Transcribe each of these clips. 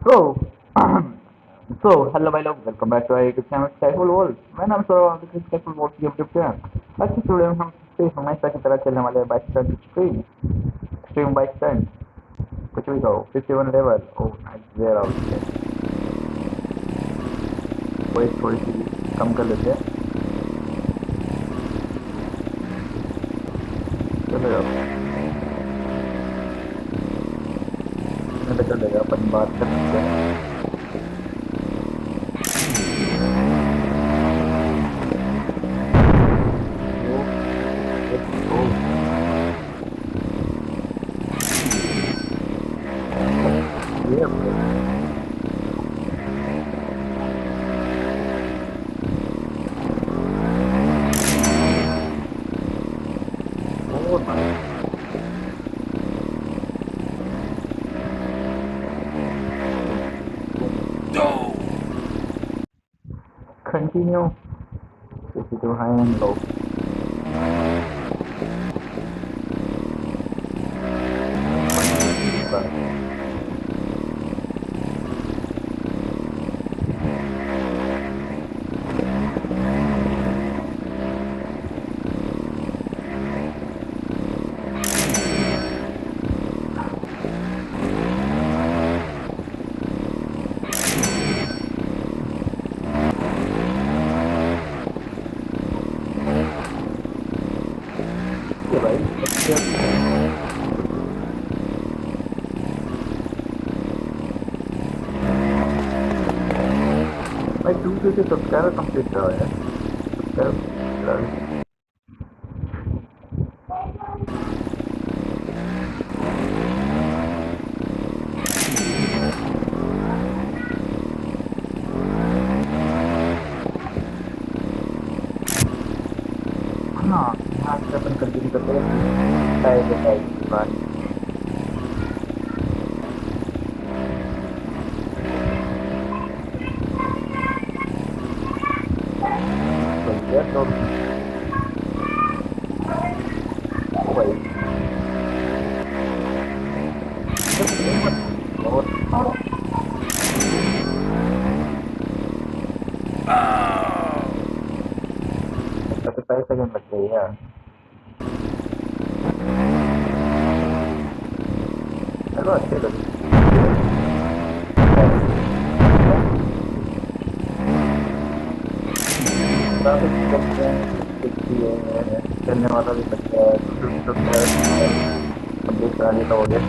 So, hello, my love. Welcome back to our YouTube channel, Skyful World. मैं नाम Saurabh, this is Skyful World की YouTube channel. आज की video में हम फिर हमेशा की तरह चलने वाले bike stunt extreme bike stunt कुछ भी कहो 51 level oh nice wear out है वही थोड़ी सी कम कर लेते हैं चलो यार चलेगा अपन बात कर सकते हैं Continue. This is too high and low. भाई 250 सब्सक्राइबर कंप्लीट करो यार सब्सक्राइब हाँ आज से अपन कंटिन्यू करते हैं टाइप तो भाई और 35 सेकंड लग गई यार चलो अच्छे लगे चलने वाला भी बच गया है कंप्लीट करा लिया हो गया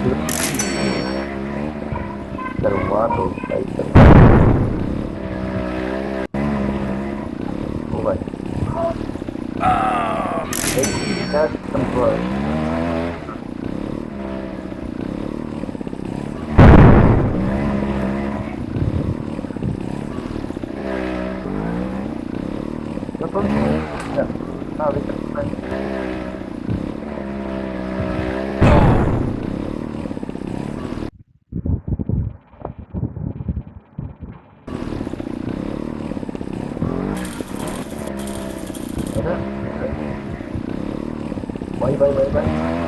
करवा दो ओ भाई control now we can find bye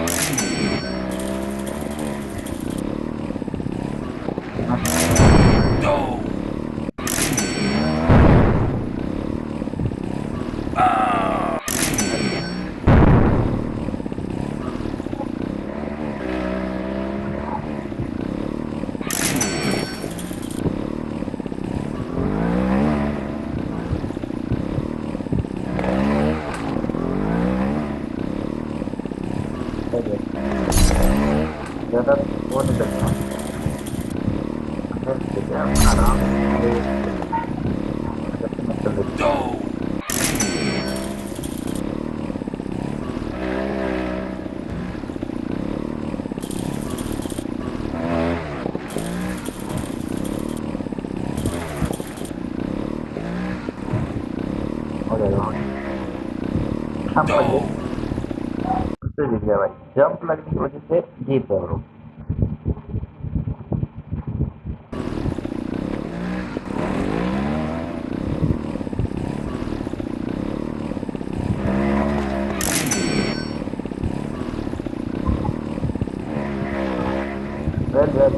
ज़्यादा वो नहीं करता अंदर से क्या आराम से मत कर लेते हो जाएगा हम पहले उससे जीत गया भाई जंप लगने की वजह से जीत गया लोग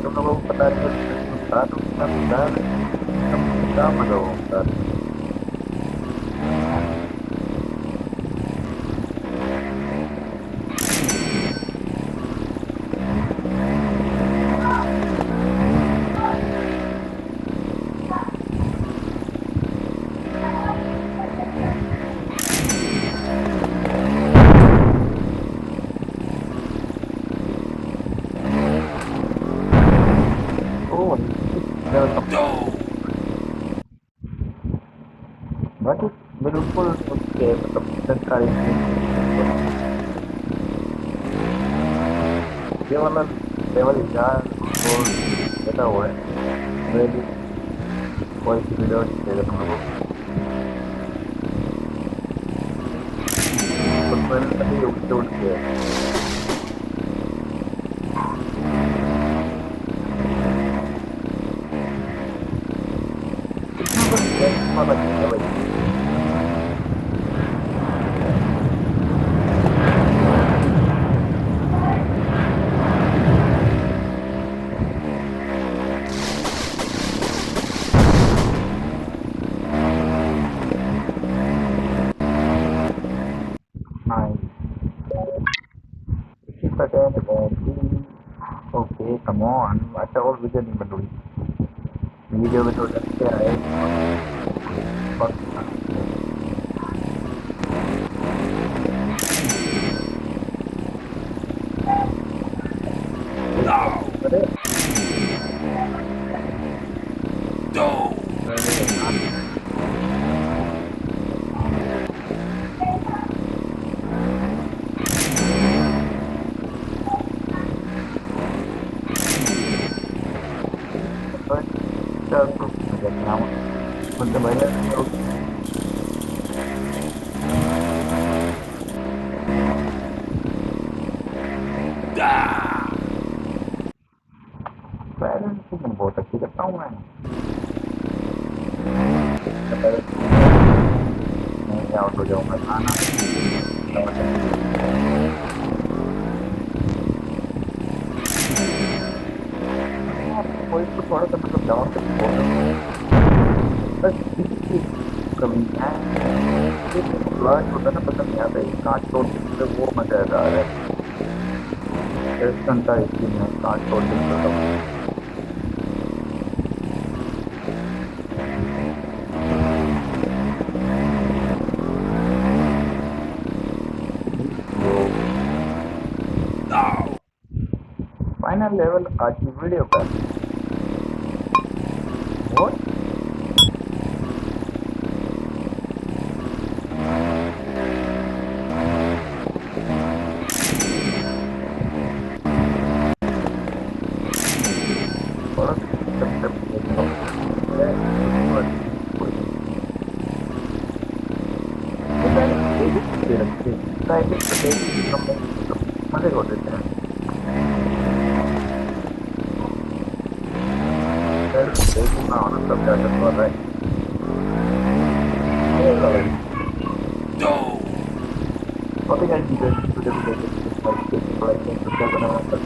तुम लोगों को पता है Claro, claro, estamos claro. Oh, there was some, but it's beautiful. Okay, मतलब सरकारी ये वाला लेवल यार और बेटा हुआ है मेरी कोई सी वीडियो दिखेगा तुम लोगों को तो मैंने अभी उठ के कितना बस वाला है भाई हाँ इसी second battery okay come on अच्छा और वीडियो नहीं बन रही वीडियो में तो लगते आए अरे चल तो मैं देखना हूँ बोलते भैया बैलेंसिंग बहुत अच्छी करता हूँ मैं मैं आउट हो जाऊंगा खाना कोई तो थोड़ा सा मतलब डाउन तक बस किसी कमी है ये फ्लर्ट होता ना पसंद नहीं आता है कांच तोड़ के वो मजा आ रहा है एक घंटा स्क्रीन में कांच तोड़ के फाइनल लेवल आज की वीडियो का और थोड़ा मजे हो देते हैं देखना होना सब क्या कर रहा है Tapi kan juga sudah bisa kita